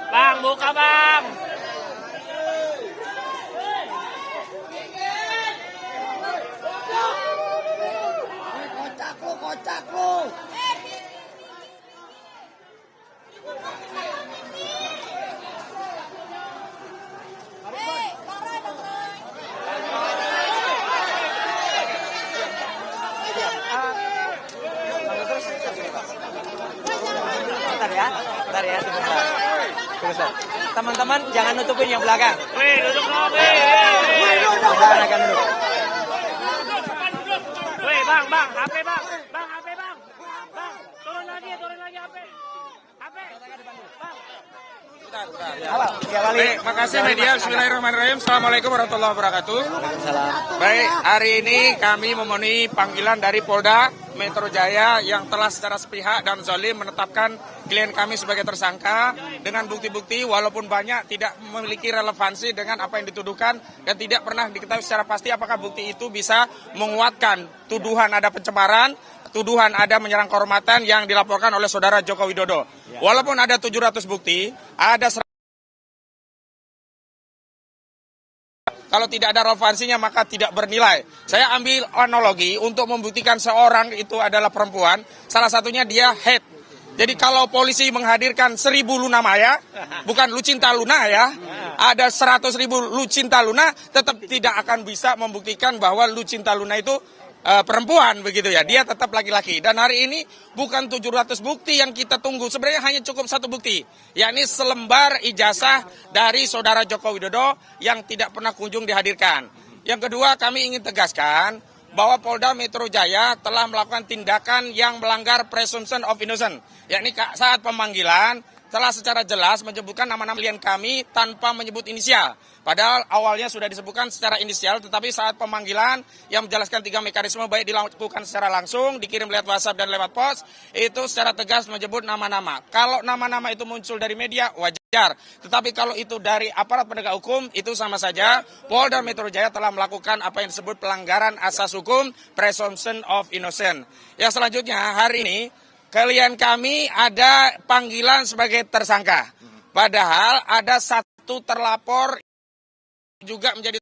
Bang, buka bang. Kocak lu. Bentar ya, sebentar. Teman-teman jangan nutupin yang belakang. Wih, duduk dong, wih. Akan duduk. Wih, bang, HP bang. Bang, HP bang. Bang, turun lagi HP. HP. Bang. Halo, ya Wali. Baik, makasih media. Bismillahirrahmanirrahim. Assalamualaikum warahmatullahi wabarakatuh. Baik, hari ini kami memenuhi panggilan dari Polda Metro Jaya yang telah secara sepihak dan zalim menetapkan klien kami sebagai tersangka dengan bukti-bukti walaupun banyak tidak memiliki relevansi dengan apa yang dituduhkan dan tidak pernah diketahui secara pasti apakah bukti itu bisa menguatkan tuduhan ada pencemaran, tuduhan ada menyerang kehormatan yang dilaporkan oleh saudara Joko Widodo. Walaupun ada 700 bukti, ada kalau tidak ada relevansinya maka tidak bernilai. Saya ambil analogi untuk membuktikan seorang itu adalah perempuan, salah satunya dia head. Jadi kalau polisi menghadirkan 1000 Luna Maya, bukan Lucinta Luna ya, ada 100.000 Lucinta Luna, tetap tidak akan bisa membuktikan bahwa Lucinta Luna itu perempuan begitu ya, dia tetap laki-laki. Dan hari ini bukan 700 bukti yang kita tunggu, sebenarnya hanya cukup satu bukti, yakni selembar ijazah dari saudara Joko Widodo yang tidak pernah kunjung dihadirkan. Yang kedua, kami ingin tegaskan bahwa Polda Metro Jaya telah melakukan tindakan yang melanggar presumption of innocence, yakni saat pemanggilan telah secara jelas menyebutkan nama-nama klien kami tanpa menyebut inisial. Padahal awalnya sudah disebutkan secara inisial, tetapi saat pemanggilan yang menjelaskan 3 mekanisme baik dilakukan secara langsung, dikirim lewat WhatsApp dan lewat pos, itu secara tegas menyebut nama-nama. Kalau nama-nama itu muncul dari media, wajar. Tetapi kalau itu dari aparat penegak hukum, itu sama saja. Polda Metro Jaya telah melakukan apa yang disebut pelanggaran asas hukum, presumption of innocence. Yang selanjutnya, hari ini, klien kami ada panggilan sebagai tersangka. Padahal ada satu terlapor juga menjadi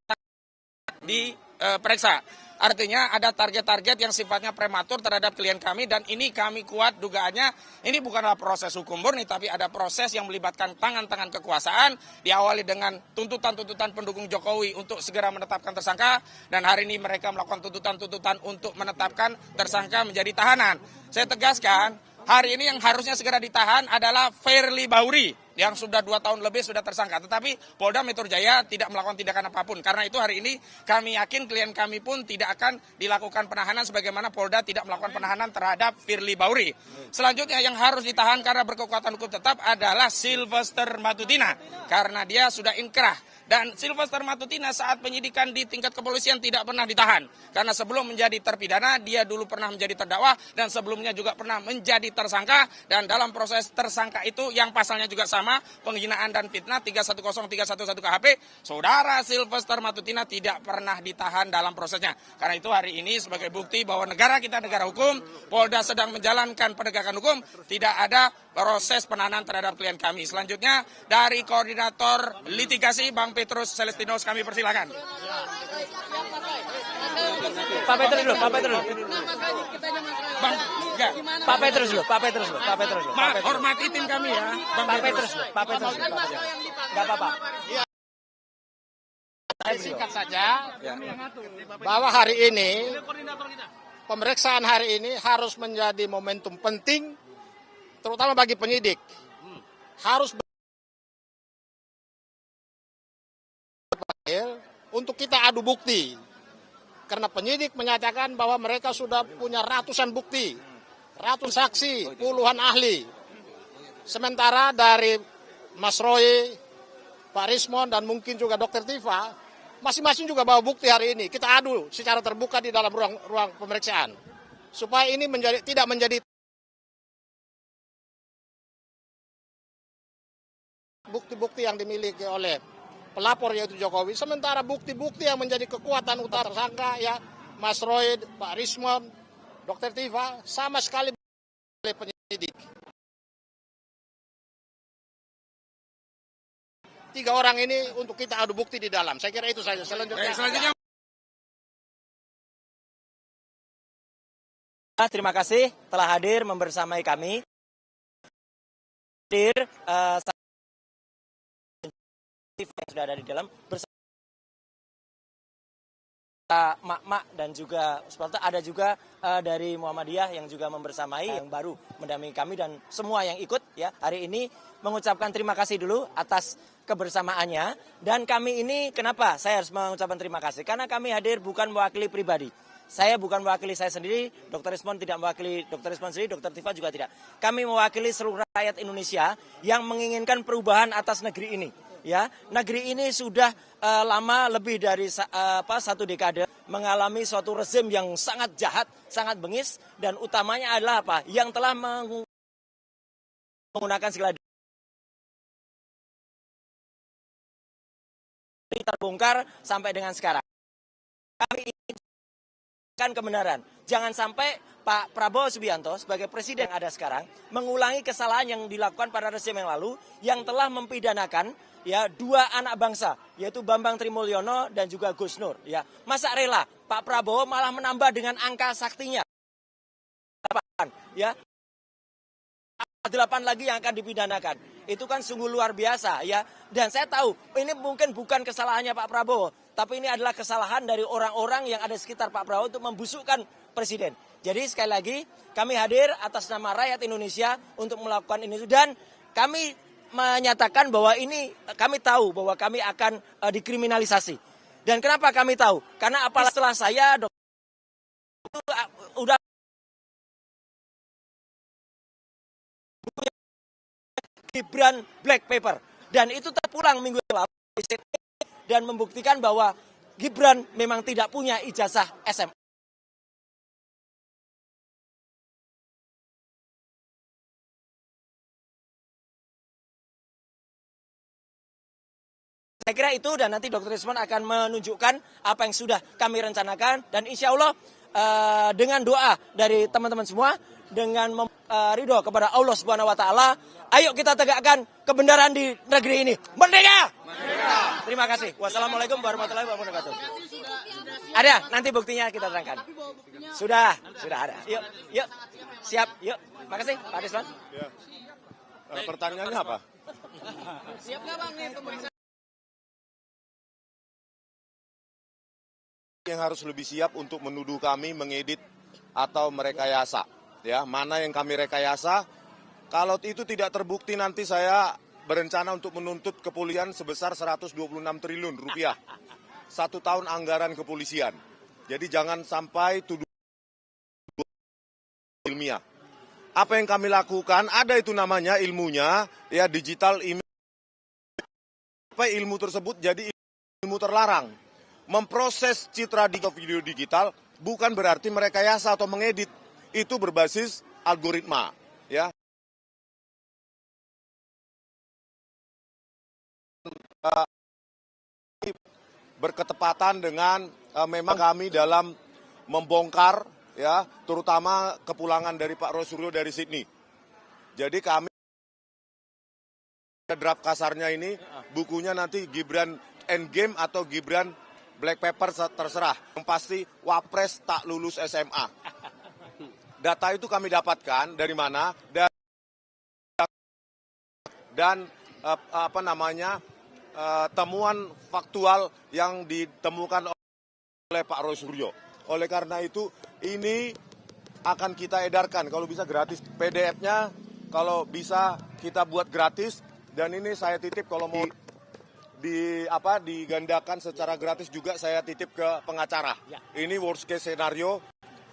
diperiksa. Artinya ada target-target yang sifatnya prematur terhadap klien kami dan ini kami kuat dugaannya ini bukanlah proses hukum murni tapi ada proses yang melibatkan tangan-tangan kekuasaan diawali dengan tuntutan-tuntutan pendukung Jokowi untuk segera menetapkan tersangka dan hari ini mereka melakukan tuntutan-tuntutan untuk menetapkan tersangka menjadi tahanan. Saya tegaskan hari ini yang harusnya segera ditahan adalah Firly Bahuri yang sudah 2 tahun lebih sudah tersangka. Tetapi Polda Metro Jaya tidak melakukan tindakan apapun. Karena itu hari ini kami yakin klien kami pun tidak akan dilakukan penahanan sebagaimana Polda tidak melakukan penahanan terhadap Firly Bahuri. Selanjutnya yang harus ditahan karena berkekuatan hukum tetap adalah Sylvester Matutina. Karena dia sudah inkrah. Dan Sylvester Matutina saat penyidikan di tingkat kepolisian tidak pernah ditahan. Karena sebelum menjadi terpidana, dia dulu pernah menjadi terdakwa dan sebelumnya juga pernah menjadi tersangka. Dan dalam proses tersangka itu yang pasalnya juga sama, penghinaan dan fitnah 310311 KHP, saudara Sylvester Matutina tidak pernah ditahan dalam prosesnya. Karena itu hari ini sebagai bukti bahwa negara kita negara hukum, Polda sedang menjalankan penegakan hukum, tidak ada proses penahanan terhadap klien kami. Selanjutnya dari koordinator litigasi Bang Petrus Celestinos kami persilakan. Pak Petrus dulu. Bang, ya. Pak Petrus dulu. Maaf, hormati tim kami ya. Pak Petrus. Enggak apa-apa. Singkat saja bahwa hari ini pemeriksaan hari ini harus menjadi momentum penting terutama bagi penyidik. Harus untuk kita adu bukti. Karena penyidik menyatakan bahwa mereka sudah punya ratusan bukti, ratusan saksi, puluhan ahli. Sementara dari Mas Roy, Pak Rismon, dan mungkin juga Dr. Tifa, masing-masing juga bawa bukti hari ini. Kita adu secara terbuka di dalam ruang pemeriksaan. Supaya ini tidak menjadi bukti-bukti yang dimiliki oleh pelapor yaitu Jokowi, sementara bukti-bukti yang menjadi kekuatan utama tersangka ya Mas Roy, Pak Rismon, Dr. Tifa sama sekali oleh penyidik. 3 orang ini untuk kita adu bukti di dalam. Saya kira itu saja. Selanjutnya. Terima kasih telah hadir membersamai kami. Hadir yang sudah ada di dalam bersama mak-mak dan juga seperti ada juga dari Muhammadiyah yang juga membersamai yang baru mendampingi kami dan semua yang ikut ya hari ini mengucapkan terima kasih dulu atas kebersamaannya. Dan kami ini kenapa saya harus mengucapkan terima kasih? Karena kami hadir bukan mewakili pribadi. Saya bukan mewakili saya sendiri, Dr. Rismon tidak mewakili Dr. Rismon sendiri, Dr. Tifa juga tidak. Kami mewakili seluruh rakyat Indonesia yang menginginkan perubahan atas negeri ini. Ya, negeri ini sudah lama lebih dari 1 dekade mengalami suatu rezim yang sangat jahat, sangat bengis, dan utamanya adalah apa? Yang telah menggunakan segala terbongkar sampai dengan sekarang. Kami ingin kebenaran. Jangan sampai Pak Prabowo Subianto sebagai presiden yang ada sekarang mengulangi kesalahan yang dilakukan pada rezim yang lalu yang telah mempidanakan ya 2 anak bangsa yaitu Bambang Trimulyono dan juga Gus Nur ya. Masa rela Pak Prabowo malah menambah dengan angka saktinya 8 ya. 8 lagi yang akan dipidanakan. Itu kan sungguh luar biasa ya. Dan saya tahu ini mungkin bukan kesalahannya Pak Prabowo, tapi ini adalah kesalahan dari orang-orang yang ada di sekitar Pak Prabowo untuk membusukkan presiden. Jadi sekali lagi kami hadir atas nama rakyat Indonesia untuk melakukan ini dan kami menyatakan bahwa ini kami tahu bahwa kami akan dikriminalisasi. Dan kenapa kami tahu? Karena apalagi setelah saya itu udah Gibran Black Paper dan itu terpulang minggu lalu dan membuktikan bahwa Gibran memang tidak punya ijazah SMA. Saya kira itu dan nanti Dr. Rismon akan menunjukkan apa yang sudah kami rencanakan dan insya Allah dengan doa dari teman-teman semua dengan ridho kepada Allah Subhanahu Wa Taala, ayo kita tegakkan kebenaran di negeri ini. Merdeka! Merdeka! Terima kasih. Wassalamualaikum warahmatullahi wabarakatuh. Ada, nanti buktinya kita terangkan. Sudah ada. Yuk, siap, yuk. Makasih, Pak Rismon. Ya. Pertanyaannya apa? Siap nggak Bang nih pemeriksaan? Yang harus lebih siap untuk menuduh kami mengedit atau merekayasa. Ya, mana yang kami rekayasa? Kalau itu tidak terbukti nanti saya berencana untuk menuntut kepolisian sebesar 126 triliun rupiah. 1 tahun anggaran kepolisian. Jadi jangan sampai tuduh ilmiah. Apa yang kami lakukan? Ada itu namanya ilmunya, ya digital image. Apa ilmu tersebut jadi ilmu terlarang. Memproses citra di video digital bukan berarti merekayasa atau mengedit. Itu berbasis algoritma, ya. Berketepatan dengan memang kami dalam membongkar, ya, terutama kepulangan dari Pak Roy Suryo dari Sydney. Jadi kami draft kasarnya ini bukunya nanti Gibran Endgame atau Gibran Black Paper terserah. Yang pasti Wapres tak lulus SMA. Data itu kami dapatkan dari mana dan temuan faktual yang ditemukan oleh Pak Roy Suryo. Oleh karena itu ini akan kita edarkan kalau bisa gratis. PDF-nya kalau bisa kita buat gratis dan ini saya titip kalau mau digandakan secara gratis juga saya titip ke pengacara. Ini worst case scenario,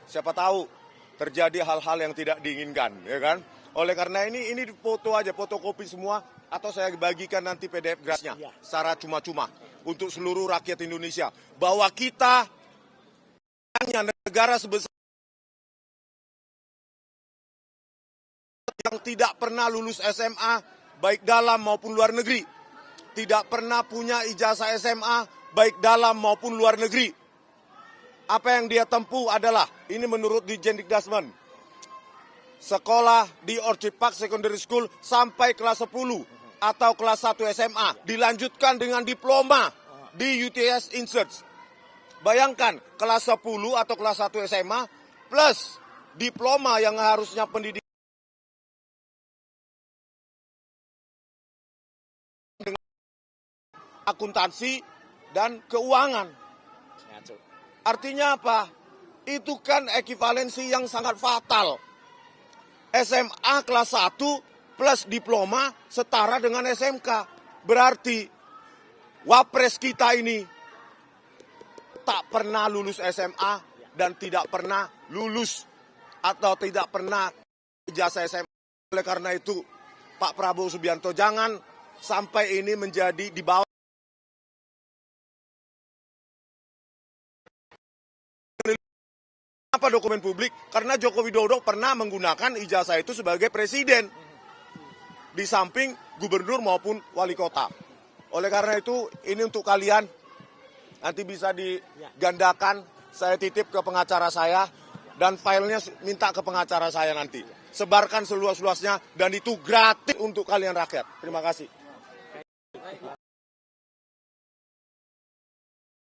siapa tahu terjadi hal-hal yang tidak diinginkan, ya kan? Oleh karena ini foto aja, fotokopi semua, atau saya bagikan nanti PDF gratisnya secara cuma-cuma untuk seluruh rakyat Indonesia. Bahwa kita hanya negara sebesar yang tidak pernah lulus SMA, baik dalam maupun luar negeri. Tidak pernah punya ijazah SMA, baik dalam maupun luar negeri. Apa yang dia tempuh adalah, ini menurut Dirjen Dikdasmen, sekolah di Orchid Park Secondary School sampai kelas 10. atau kelas 1 SMA dilanjutkan dengan diploma di UTS Insearch. Bayangkan kelas 10 atau kelas 1 SMA plus diploma yang harusnya pendidikan dengan akuntansi dan keuangan. Artinya apa? Itu kan ekivalensi yang sangat fatal. SMA kelas 1 plus diploma setara dengan SMK. Berarti Wapres kita ini tak pernah lulus SMA dan tidak pernah lulus atau tidak pernah ijazah SMA. Oleh karena itu, Pak Prabowo Subianto jangan sampai ini menjadi di bawah. Apa dokumen publik? Karena Joko Widodo pernah menggunakan ijazah itu sebagai presiden. Di samping gubernur maupun wali kota. Oleh karena itu, ini untuk kalian, nanti bisa digandakan, saya titip ke pengacara saya, dan filenya minta ke pengacara saya nanti. Sebarkan seluas-luasnya, dan itu gratis untuk kalian rakyat. Terima kasih.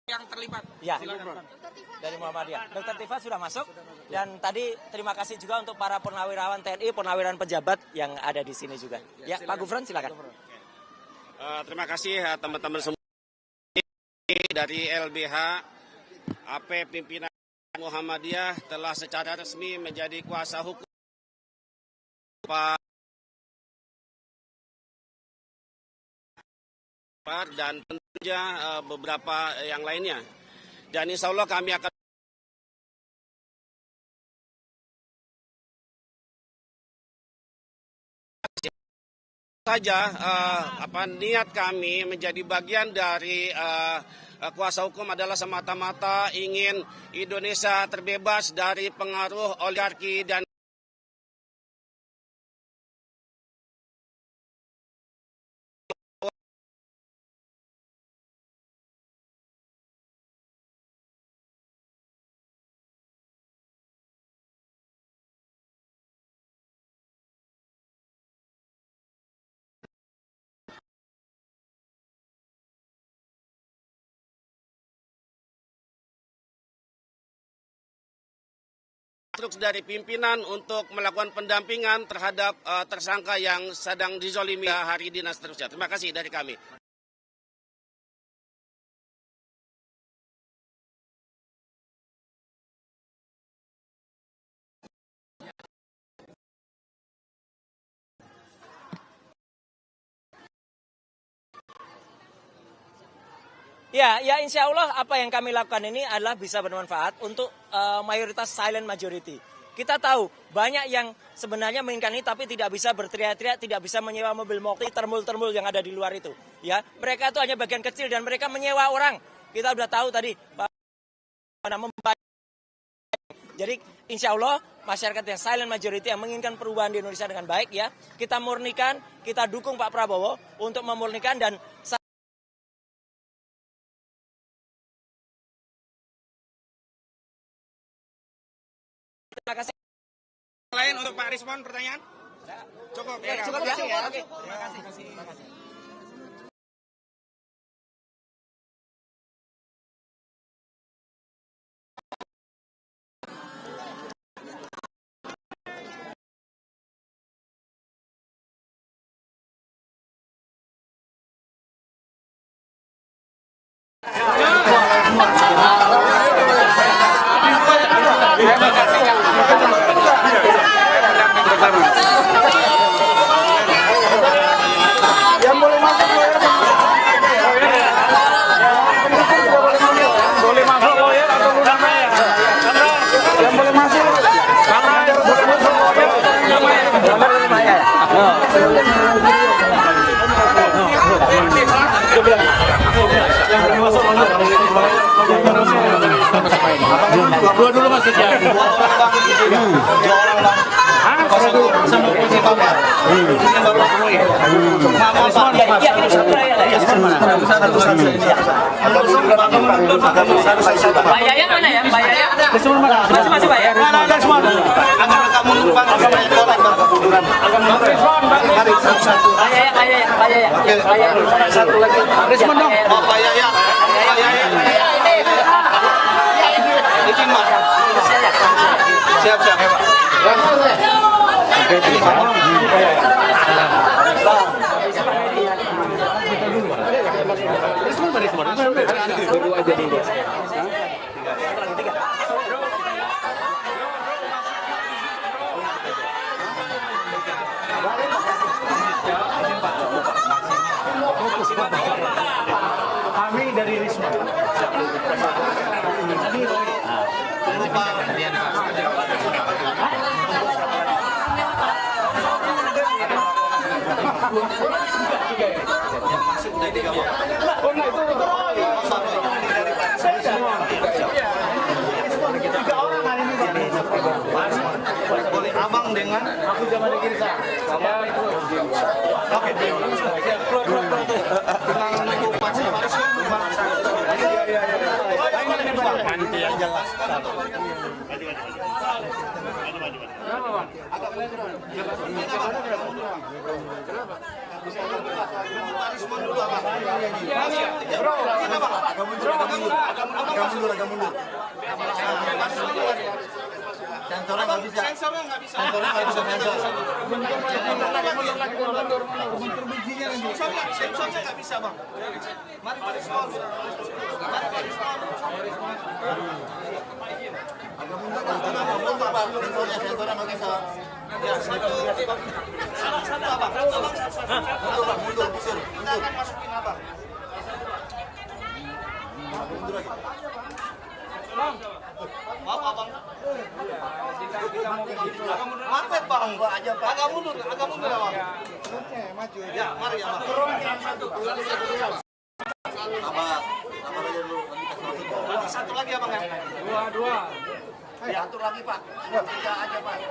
Yang terlibat. Ya, dari Muhammadiyah. Dr. Tifa sudah masuk. Dan tadi terima kasih juga untuk para purnawirawan TNI, purnawirawan pejabat yang ada di sini juga. Ya, Pak Gufron silakan. Terima kasih teman-teman semua dari LBH. AP pimpinan Muhammadiyah telah secara resmi menjadi kuasa hukum Pak dan tentunya beberapa yang lainnya. Dan insya Allah kami akan saja niat kami menjadi bagian dari kuasa hukum adalah semata-mata ingin Indonesia terbebas dari pengaruh oligarki dan dari pimpinan untuk melakukan pendampingan terhadap tersangka yang sedang dizolimi hari ini dan seterusnya. Terima kasih dari kami. Ya, insya Allah apa yang kami lakukan ini adalah bisa bermanfaat untuk mayoritas silent majority. Kita tahu banyak yang sebenarnya menginginkan ini tapi tidak bisa berteriak-teriak, tidak bisa menyewa mobil mokti, termul-termul yang ada di luar itu. Ya, mereka itu hanya bagian kecil dan mereka menyewa orang. Kita sudah tahu tadi, jadi insya Allah masyarakat yang silent majority yang menginginkan perubahan di Indonesia dengan baik ya, kita murnikan, kita dukung Pak Prabowo untuk memurnikan dan terima kasih. Lain untuk Pak Rismon pertanyaan? Cukup ya. Cukup ya. Oke. Terima kasih. Dua dulu maksudnya. Pak Yaya mana ya? Pak Yaya masih Pak Yaya. Ada semua. Pak Yaya Satu lagi. Rismon dong. Pak Yaya. Izin Mas. Siap. Kami dari Risma. Boleh abang dengan Aku zaman di kiri saya. oke. Dengan menunggu pasien Nanti yang jelas. agak mundur. Sensornya nggak bisa. Sensornya nggak bisa sensor. Sensornya nggak bisa bang. Mari respon. Agak mundur bang. Sensornya nggak bisa. Ya satu abang. Mundur. Kita akan masukin abang. Mundur lagi. Maaf abang. Mampet bang, gua aja pak. Agak mundur ya bang. Maju. Ya, mari ya bang. Sabar aja dulu. Nanti satu lagi ya bang ya. Dua. Ya, atur lagi pak. Tiga aja pak. Ya.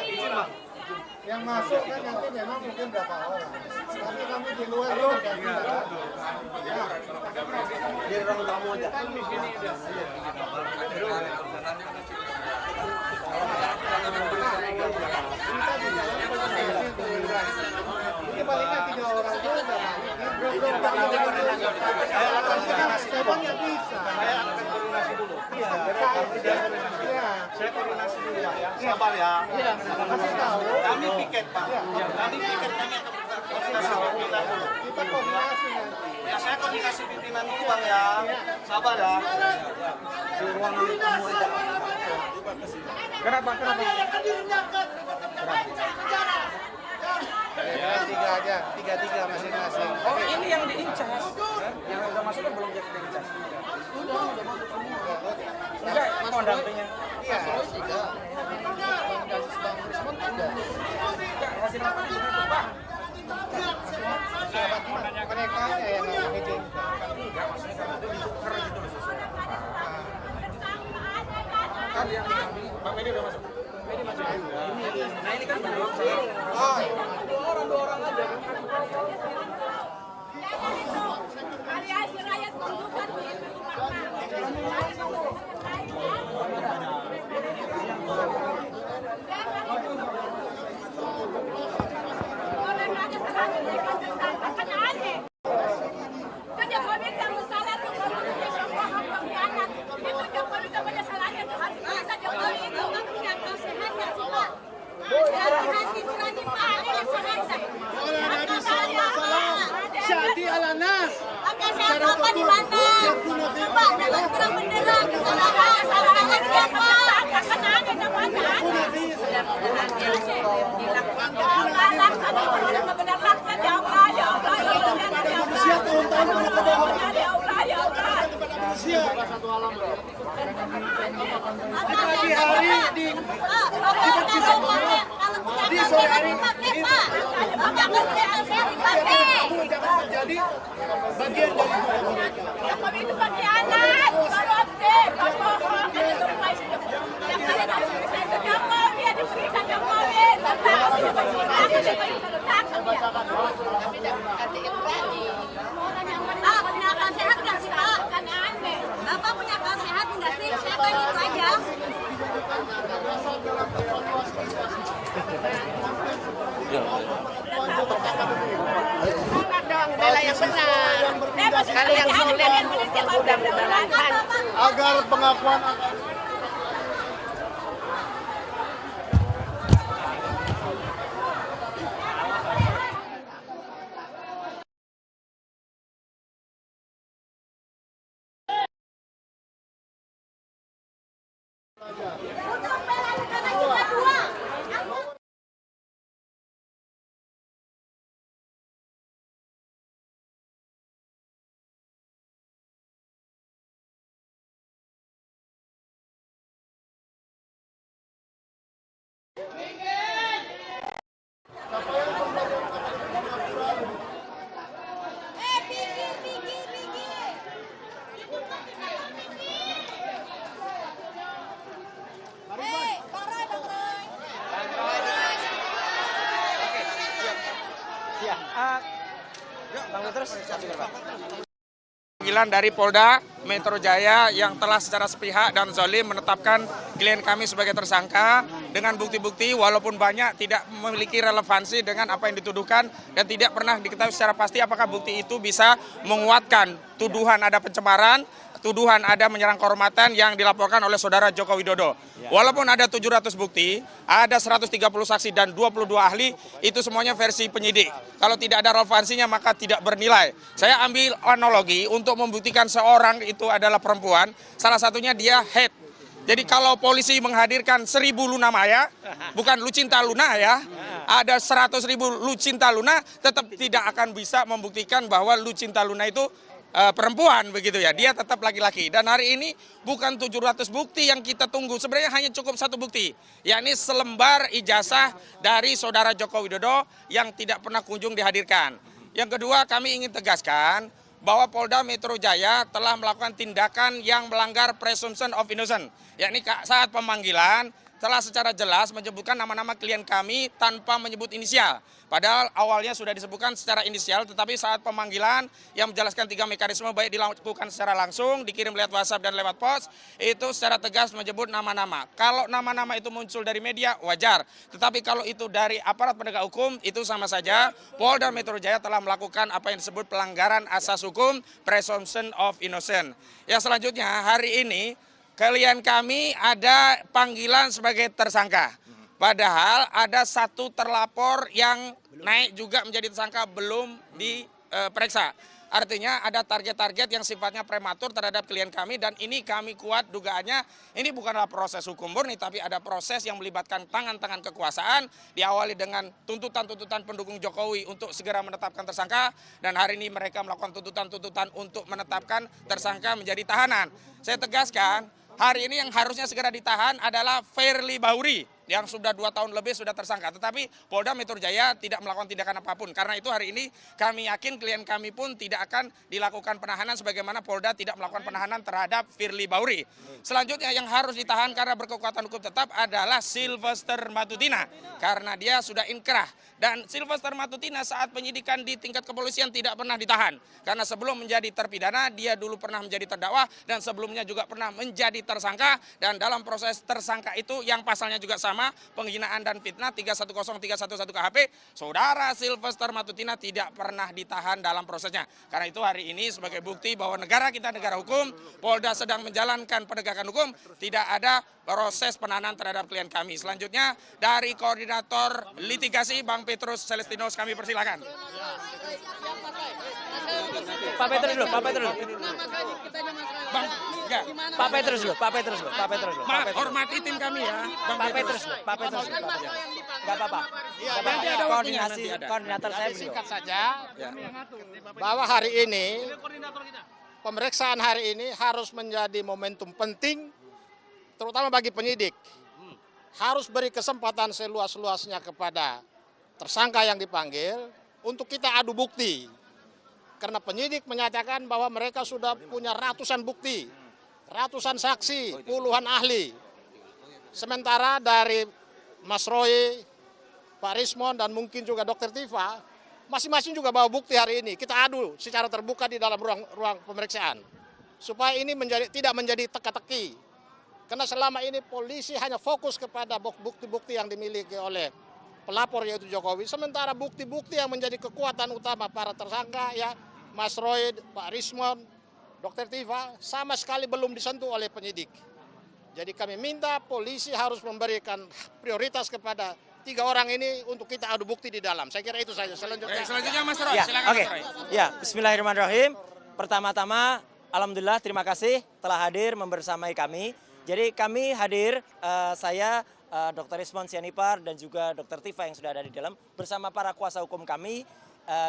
Izin bang. Yang masuk kan nanti memang mungkin berapa orang. Tapi kami di luar itu ganti kan. Ya. Biar orang kamu aja. Ini palingnya 3 orang itu udah Memang ya bisa. Saya akan koordinasi dulu. Iya. Saya koordinasi dulu pak ya. Sabar ya. Iya. Kasih tahu. Kami piket pak. Kami piket kami akan koordinasi pimpinan dulu. Kita koordinasi nanti. Ya saya koordinasi pimpinan dulu bang ya. Sabar ya. Di ruangan tamu aja. Kenapa? Ya, 3 aja. 3 masing-masing. Oh, ini yang diincas. Yang udah masuk kan belum jadi diincas. Udah masuk semua. Enggak, pendampingnya. Iya. Hasil apa di itu, Pak? Mereka yang mengizinkan. Kan yang kami, Bang Medi udah masuk. Nah, ini kan belum. Oh, Dua orang aja. Variasi rakyat tunjukkan Syahdi ala nas. Saya apa di mana? Coba dengan terang benderang kesalahan siapa? Akan ada namanya. Pagi hari di sore hari jangan terjadi bagian dari mereka. Kami itu bagi anak, korupsi, bohong, semua itu. Yang kalian harus bisa sedekah, dia diperiksa Jokowi, tentang punya akal sehat nggak sih Pak? Kan aneh. Bapak punya akal sehat nggak sih? Saya kan itu aja. Bela yang benar. Kalau yang sudah dijalankan. Agar pengakuan Panggilan dari Polda Metro Jaya yang telah secara sepihak dan zalim menetapkan klien kami sebagai tersangka dengan bukti-bukti walaupun banyak tidak memiliki relevansi dengan apa yang dituduhkan dan tidak pernah diketahui secara pasti apakah bukti itu bisa menguatkan tuduhan ada pencemaran, tuduhan ada menyerang kehormatan yang dilaporkan oleh saudara Joko Widodo. Walaupun ada 700 bukti, ada 130 saksi dan 22 ahli, itu semuanya versi penyidik. Kalau tidak ada relevansinya maka tidak bernilai. Saya ambil analogi untuk membuktikan seorang itu adalah perempuan, salah satunya dia head. Jadi kalau polisi menghadirkan 1000 Luna Maya, bukan Lucinta Luna ya, ada 100.000 Lucinta Luna, tetap tidak akan bisa membuktikan bahwa Lucinta Luna itu perempuan begitu ya, dia tetap laki-laki. Dan hari ini bukan 700 bukti yang kita tunggu, sebenarnya hanya cukup satu bukti, yakni selembar ijazah dari saudara Joko Widodo yang tidak pernah kunjung dihadirkan. Yang kedua, kami ingin tegaskan bahwa Polda Metro Jaya telah melakukan tindakan yang melanggar presumption of innocence, yakni saat pemanggilan telah secara jelas menyebutkan nama-nama klien kami tanpa menyebut inisial. Padahal awalnya sudah disebutkan secara inisial, tetapi saat pemanggilan yang menjelaskan 3 mekanisme baik dilakukan secara langsung, dikirim lewat WhatsApp dan lewat pos, itu secara tegas menyebut nama-nama. Kalau nama-nama itu muncul dari media, wajar. Tetapi kalau itu dari aparat penegak hukum, itu sama saja Polda Metro Jaya telah melakukan apa yang disebut pelanggaran asas hukum, presumption of innocence. Yang selanjutnya, hari ini klien kami ada panggilan sebagai tersangka. Padahal ada satu terlapor yang naik juga menjadi tersangka belum diperiksa. Artinya ada target-target yang sifatnya prematur terhadap klien kami dan ini kami kuat dugaannya ini bukanlah proses hukum murni tapi ada proses yang melibatkan tangan-tangan kekuasaan diawali dengan tuntutan-tuntutan pendukung Jokowi untuk segera menetapkan tersangka dan hari ini mereka melakukan tuntutan-tuntutan untuk menetapkan tersangka menjadi tahanan. Saya tegaskan hari ini yang harusnya segera ditahan adalah Firly Bahuri yang sudah 2 tahun lebih sudah tersangka. Tetapi Polda Metro Jaya tidak melakukan tindakan apapun. Karena itu hari ini kami yakin klien kami pun tidak akan dilakukan penahanan sebagaimana Polda tidak melakukan penahanan terhadap Firly Bahuri. Selanjutnya yang harus ditahan karena berkekuatan hukum tetap adalah Sylvester Matutina. Karena dia sudah inkrah. Dan Sylvester Matutina saat penyidikan di tingkat kepolisian tidak pernah ditahan. Karena sebelum menjadi terpidana, dia dulu pernah menjadi terdakwa dan sebelumnya juga pernah menjadi tersangka. Dan dalam proses tersangka itu yang pasalnya juga sama, penghinaan dan fitnah 310311 KHP, saudara Sylvester Matutina tidak pernah ditahan dalam prosesnya. Karena itu hari ini sebagai bukti bahwa negara kita negara hukum, Polda sedang menjalankan penegakan hukum, tidak ada proses penahanan terhadap klien kami. Selanjutnya dari koordinator litigasi Bang Petrus Celestinos kami persilakan. Pak Petrus dulu, Pak Petrus dulu. Bang, ya. Pak Petrus dulu, Pak Petrus dulu, Pak Petrus dulu. Maaf, hormati tim kami ya. Pak Petrus dulu, Pak Petrus dulu. Enggak apa-apa. Nanti ada waktunya, Koordinasi, nanti ada. koordinator saya beliau. Singkat saja bahwa hari ini pemeriksaan hari ini harus menjadi momentum penting terutama bagi penyidik. Harus beri kesempatan seluas-luasnya kepada tersangka yang dipanggil untuk kita adu bukti. Karena penyidik menyatakan bahwa mereka sudah punya ratusan bukti, ratusan saksi, puluhan ahli. Sementara dari Mas Roy, Pak Rismon, dan mungkin juga Dr. Tifa, masing-masing juga bawa bukti hari ini. Kita adu secara terbuka di dalam ruang pemeriksaan. Supaya ini tidak menjadi teka-teki. Karena selama ini polisi hanya fokus kepada bukti-bukti yang dimiliki oleh pelapor yaitu Jokowi. Sementara bukti-bukti yang menjadi kekuatan utama para tersangka ya Mas Roy, Pak Rismon, Dr. Tifa sama sekali belum disentuh oleh penyidik. Jadi kami minta polisi harus memberikan prioritas kepada 3 orang ini untuk kita adu bukti di dalam. Saya kira itu saja. Selanjutnya Mas Roy, Ya, silakan oke. Mas Roy. Ya, bismillahirrahmanirrahim. Pertama-tama, alhamdulillah terima kasih telah hadir membersamai kami. Jadi kami hadir, saya, Dr. Rismon Sianipar dan juga Dr. Tifa yang sudah ada di dalam bersama para kuasa hukum kami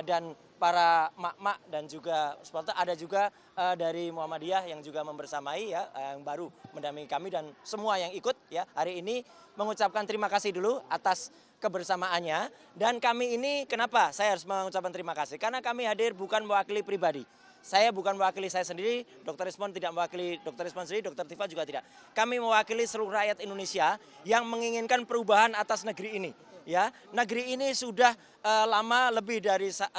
dan para mak-mak dan juga supporter, ada juga dari Muhammadiyah yang juga membersamai ya, yang baru mendampingi kami dan semua yang ikut ya hari ini mengucapkan terima kasih dulu atas kebersamaannya. Dan kami ini kenapa saya harus mengucapkan terima kasih? Karena kami hadir bukan mewakili pribadi. Saya bukan mewakili saya sendiri, Dr. Rismon tidak mewakili Dr. Rismon sendiri, Dr. Tifa juga tidak. Kami mewakili seluruh rakyat Indonesia yang menginginkan perubahan atas negeri ini. Ya, negeri ini sudah lama lebih dari 1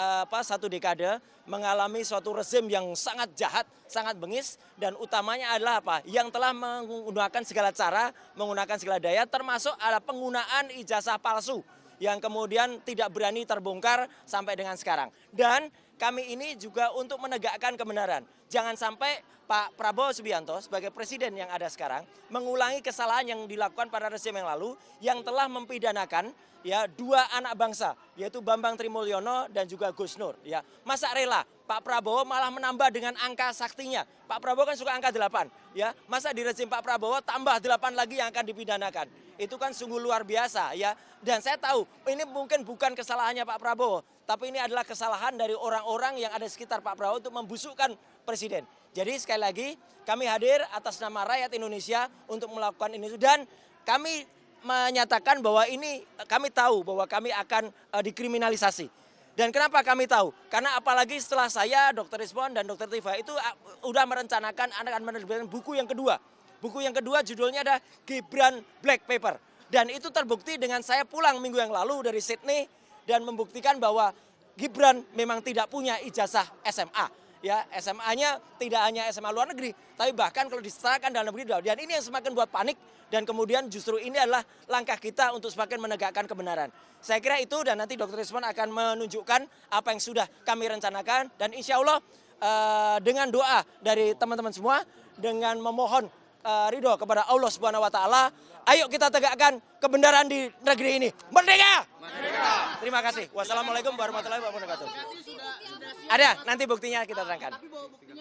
dekade mengalami suatu rezim yang sangat jahat, sangat bengis dan utamanya adalah apa? Yang telah menggunakan segala cara, menggunakan segala daya termasuk ada penggunaan ijazah palsu yang kemudian tidak berani terbongkar sampai dengan sekarang. Dan kami ini juga untuk menegakkan kebenaran. Jangan sampai Pak Prabowo Subianto sebagai presiden yang ada sekarang mengulangi kesalahan yang dilakukan pada rezim yang lalu yang telah mempidanakan ya 2 anak bangsa yaitu Bambang Trimulyono dan juga Gus Nur ya. Masa rela Pak Prabowo malah menambah dengan angka saktinya. Pak Prabowo kan suka angka 8 ya. Masa di rezim Pak Prabowo tambah 8 lagi yang akan dipidanakan. Itu kan sungguh luar biasa ya. Dan saya tahu ini mungkin bukan kesalahannya Pak Prabowo, tapi ini adalah kesalahan dari orang-orang yang ada di sekitar Pak Prabowo untuk membusukkan presiden. Jadi sekali lagi kami hadir atas nama rakyat Indonesia untuk melakukan ini dan kami menyatakan bahwa ini kami tahu bahwa kami akan dikriminalisasi. Dan kenapa kami tahu? Karena apalagi setelah saya, Dr. Rismon dan Dr. Tifa itu udah merencanakan akan menerbitkan buku yang kedua. Buku yang kedua judulnya ada Gibran Black Paper. Dan itu terbukti dengan saya pulang minggu yang lalu dari Sydney dan membuktikan bahwa Gibran memang tidak punya ijazah SMA. Ya, SMA-nya tidak hanya SMA luar negeri, tapi bahkan kalau diserahkan dalam negeri. Dan ini yang semakin buat panik dan kemudian justru ini adalah langkah kita untuk semakin menegakkan kebenaran. Saya kira itu dan nanti Dr. Rismon akan menunjukkan apa yang sudah kami rencanakan dan insya Allah dengan doa dari teman-teman semua dengan memohon ridho kepada Allah Subhanahu Wa Taala, ayo kita tegakkan kebenaran di negeri ini. Merdeka! Merdeka! Terima kasih. Wassalamualaikum warahmatullahi wabarakatuh. Ada, nanti buktinya kita terangkan.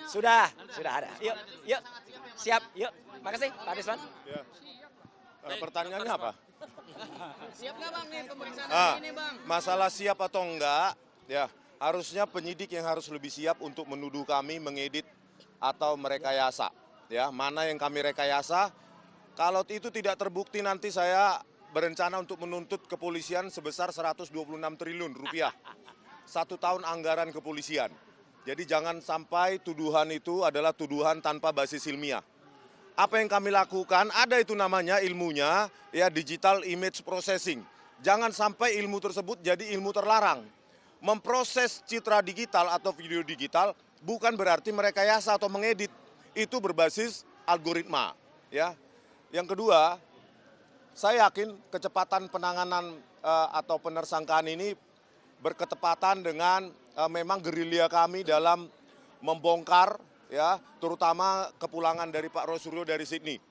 Sudah ada. Yuk, siap, yuk. Makasih, Pak Risman. Ya. Pertanyaannya apa? Siap nggak Bang nih pemeriksaan ini Bang? Masalah siap atau enggak, ya harusnya penyidik yang harus lebih siap untuk menuduh kami mengedit atau merekayasa. Ya, mana yang kami rekayasa? Kalau itu tidak terbukti nanti saya berencana untuk menuntut kepolisian sebesar 126 triliun rupiah. 1 tahun anggaran kepolisian. Jadi jangan sampai tuduhan itu adalah tuduhan tanpa basis ilmiah. Apa yang kami lakukan, ada itu namanya ilmunya, ya digital image processing. Jangan sampai ilmu tersebut jadi ilmu terlarang. Memproses citra digital atau video digital bukan berarti merekayasa atau mengedit. Itu berbasis algoritma. Ya. Yang kedua, saya yakin kecepatan penanganan atau penersangkaan ini berketepatan dengan memang gerilya kami dalam membongkar ya terutama kepulangan dari Pak Roy Suryo dari Sydney.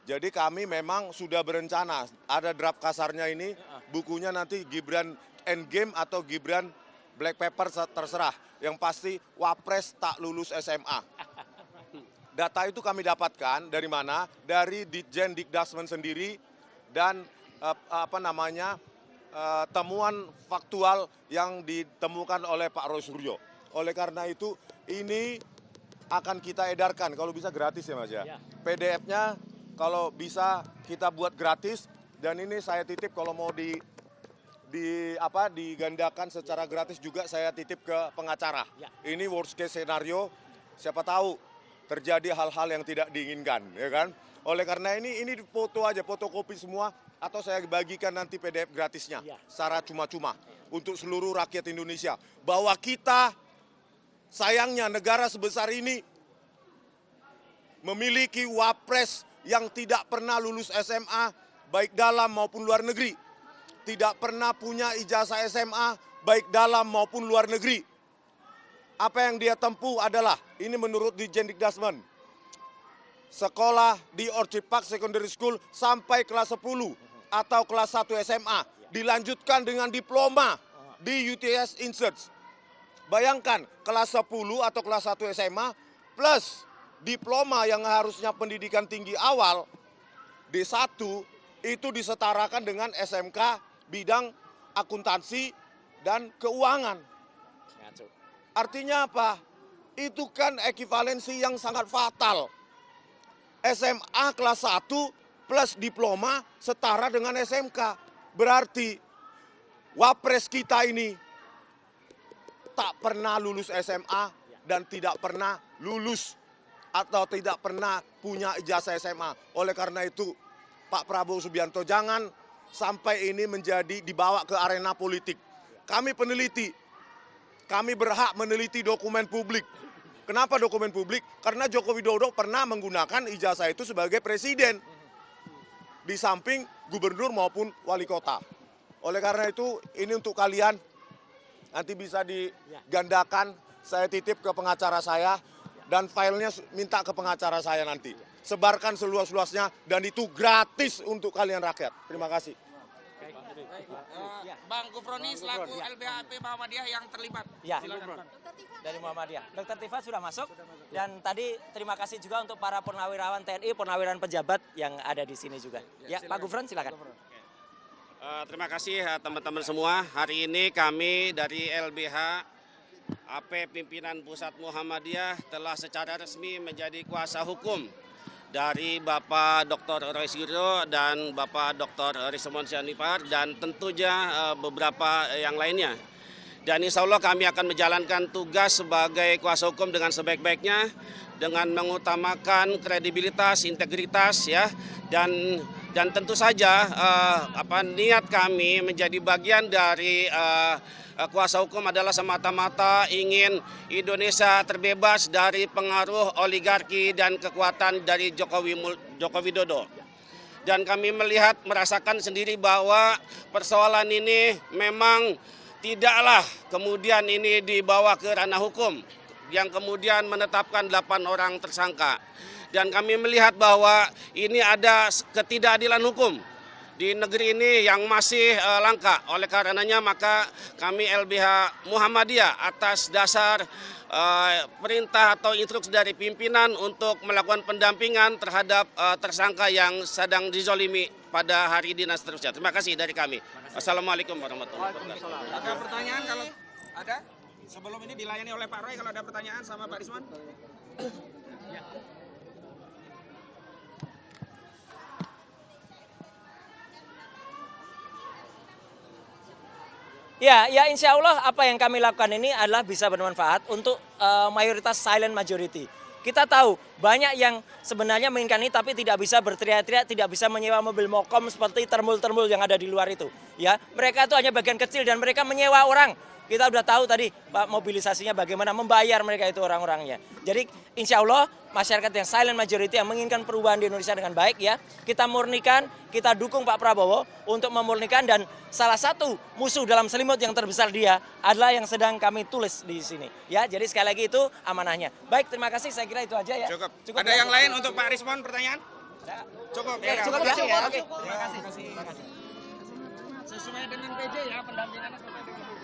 Jadi kami memang sudah berencana, ada draft kasarnya ini, bukunya nanti Gibran Endgame atau Gibran Black Paper terserah. Yang pasti Wapres tak lulus SMA. Data itu kami dapatkan dari mana? Dari Ditjen Dikdasmen sendiri dan temuan faktual yang ditemukan oleh Pak Roy Suryo. Oleh karena itu ini akan kita edarkan kalau bisa gratis ya Mas ya. PDF-nya kalau bisa kita buat gratis dan ini saya titip kalau mau digandakan secara gratis juga saya titip ke pengacara. Ini worst case scenario, siapa tahu terjadi hal-hal yang tidak diinginkan, ya kan? Oleh karena ini foto aja, fotokopi semua atau saya bagikan nanti PDF gratisnya secara cuma-cuma untuk seluruh rakyat Indonesia bahwa kita sayangnya negara sebesar ini memiliki wapres yang tidak pernah lulus SMA baik dalam maupun luar negeri. tidak pernah punya ijazah SMA baik dalam maupun luar negeri. Apa yang dia tempuh adalah, ini menurut Dirjen Dikdasmen, sekolah di Orchid Park Secondary School sampai kelas 10 atau kelas 1 SMA, dilanjutkan dengan diploma di UTS Insearch. Bayangkan, kelas 10 atau kelas 1 SMA plus diploma yang harusnya pendidikan tinggi awal D1 itu disetarakan dengan SMK bidang akuntansi dan keuangan. Artinya apa? Itu kan ekivalensi yang sangat fatal. SMA kelas 1 plus diploma setara dengan SMK. Berarti wapres kita ini tak pernah lulus SMA dan tidak pernah lulus atau tidak pernah punya ijazah SMA. Oleh karena itu, Pak Prabowo Subianto, jangan sampai ini menjadi dibawa ke arena politik. Kami peneliti, kami berhak meneliti dokumen publik. Kenapa dokumen publik? Karena Joko Widodo pernah menggunakan ijazah itu sebagai presiden, di samping gubernur maupun wali kota. Oleh karena itu, ini untuk kalian, nanti bisa digandakan, saya titip ke pengacara saya, dan filenya minta ke pengacara saya nanti. Sebarkan seluas-luasnya dan itu gratis untuk kalian rakyat. Terima kasih. Bang Gufroni selaku LBHP Muhammadiyah yang terlibat. Ya, Silakan, Bang. dari Muhammadiyah. Dr. Tifa sudah masuk dan tadi terima kasih juga untuk para purnawirawan TNI, purnawirawan pejabat yang ada di sini juga. Ya, Pak Gufron silakan. Terima kasih teman-teman semua. Hari ini kami dari LBH AP Pimpinan Pusat Muhammadiyah telah secara resmi menjadi kuasa hukum dari Bapak Dr. Roy Suryo dan Bapak Dr. Rismon Sianipar dan tentunya beberapa yang lainnya. Dan insya Allah kami akan menjalankan tugas sebagai kuasa hukum dengan sebaik-baiknya, dengan mengutamakan kredibilitas, integritas ya, dan tentu saja niat kami menjadi bagian dari kuasa hukum adalah semata-mata ingin Indonesia terbebas dari pengaruh oligarki dan kekuatan dari Joko Widodo. Dan kami merasakan sendiri bahwa persoalan ini memang tidaklah kemudian ini dibawa ke ranah hukum yang kemudian menetapkan 8 orang tersangka. Dan kami melihat bahwa ini ada ketidakadilan hukum di negeri ini yang masih langka. Oleh karenanya maka kami LBH Muhammadiyah atas dasar perintah atau instruksi dari pimpinan untuk melakukan pendampingan terhadap tersangka yang sedang dizolimi pada hari dinas seterusnya. Terima kasih dari kami. Assalamualaikum warahmatullahi wabarakatuh. Ada pertanyaan kalau ada? Sebelum ini dilayani oleh Pak Roy kalau ada pertanyaan sama Pak Rismon. Ya, insya Allah apa yang kami lakukan ini adalah bisa bermanfaat untuk mayoritas silent majority. Kita tahu banyak yang sebenarnya menginginkan ini tapi tidak bisa berteriak-teriak, tidak bisa menyewa mobil mokom seperti termul-termul yang ada di luar itu. Ya, mereka itu hanya bagian kecil dan mereka menyewa orang. Kita sudah tahu tadi Pak mobilisasinya bagaimana membayar mereka itu orang-orangnya. Jadi insya Allah masyarakat yang silent majority yang menginginkan perubahan di Indonesia dengan baik ya, kita murnikan, kita dukung Pak Prabowo untuk memurnikan dan salah satu musuh dalam selimut yang terbesar dia adalah yang sedang kami tulis di sini. Ya, jadi sekali lagi itu amanahnya. Baik, terima kasih, saya kira itu aja ya. Cukup ada yang lain untuk Pak Rismon pertanyaan? Cukup ya. Cukup ya. Oke. Terima kasih. Sesuai dengan PJ ya pendampingannya sesuai dengan PJ.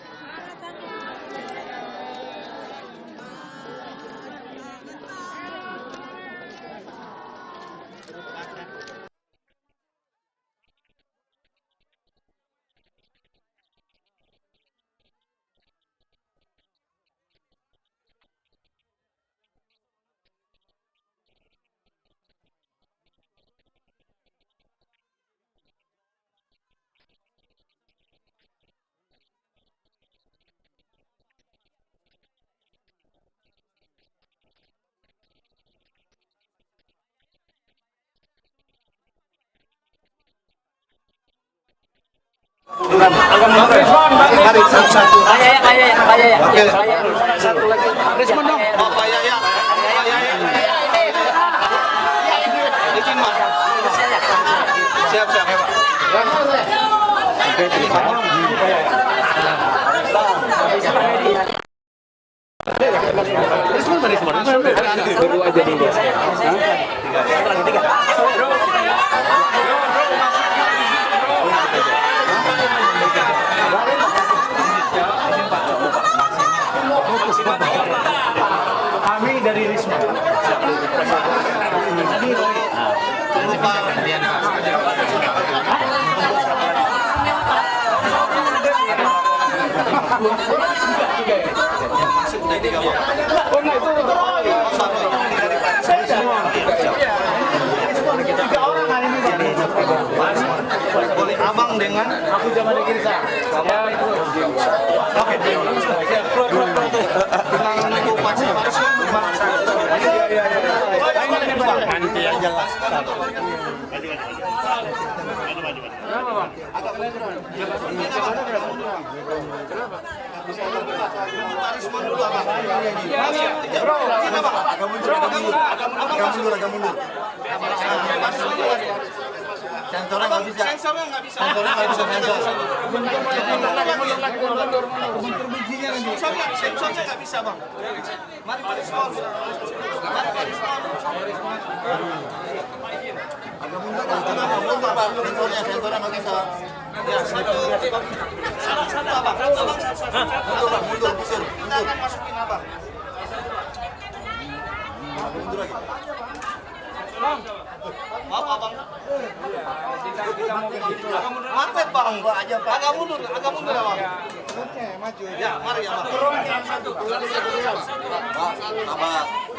Satu lagi. Rismon dong. Pak Yaya. Siap. Kami dari Risma. Boleh abang dengan Aku zaman di Kirsa. Ya itu. Oke. Nanti aja lah. sensornya nggak bisa. Sensornya nggak bisa. Sensornya nggak bisa bang. Mari Pak Rismon. Mari Pak Rismon. Agak mundur bang. Sensornya nggak bisa. Ya satu. Satu abang. Mundur. Kita akan masukin abang. Mundur lagi. Bang. Maaf abang. Kita mau begitu. Agak mundur. Mantep bang. Agak mundur ya bang. Maju. Ya, mari ya bang. Satu.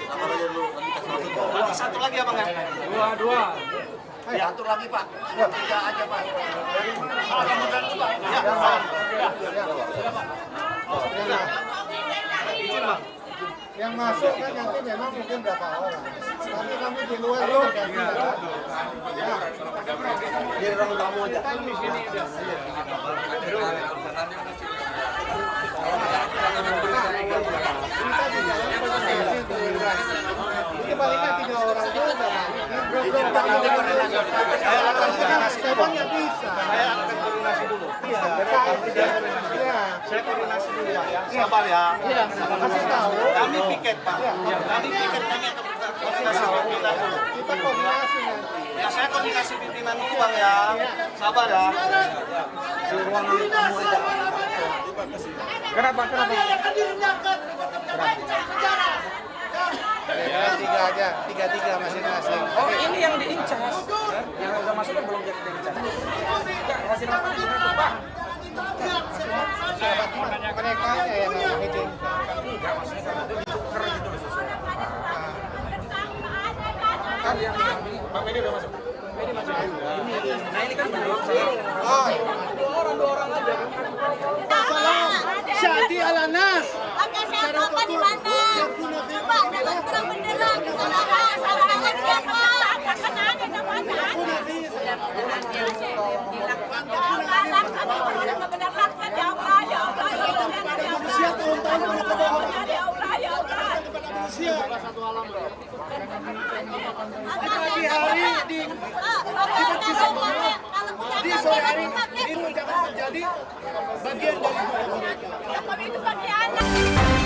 Sabar aja dulu. Nanti satu lagi abang ya. Dua. Ya, atur lagi pak. Tiga aja pak. Agak mundur dulu pak. Ya. Izin bang. Yang masuk kan nanti memang mungkin berapa orang. Tapi kami di luar itu tergantung. Ya. Jadi orang tamu aja. Ini paling 3 orang itu udah Saya akan koordinasi dulu. nggak bisa. Saya akan koordinasi dulu. Iya. Saya koordinasi dulu pak ya. Sabar ya. Kasih tahu. Kami piket pak. Kami piket kami akan koordinasi pimpinan dulu. Kita koordinasi nanti. Ya saya koordinasi pimpinan dulu bang ya. Sabar ya. Di ruangan tamu aja. Kenapa? Ya, 3 aja. 3 masing-masing. Oh, ini yang diincas. Yang udah masuk kan belum diincas. Enggak, hasil laporan itu, Pak. Mereka yang ngomongin. Kan yang Pak Medi udah masuk. Medi masuk. Nah, ini kan belum. Oh, Dua orang aja. Syadi Alanas. Oke, saya Bapak di mana? Coba dengan terang benderang di sana. Salah-salah siapa? Akan ada namanya. Pagi hari di sore hari ini jangan terjadi bagian dari Itu bagi anak.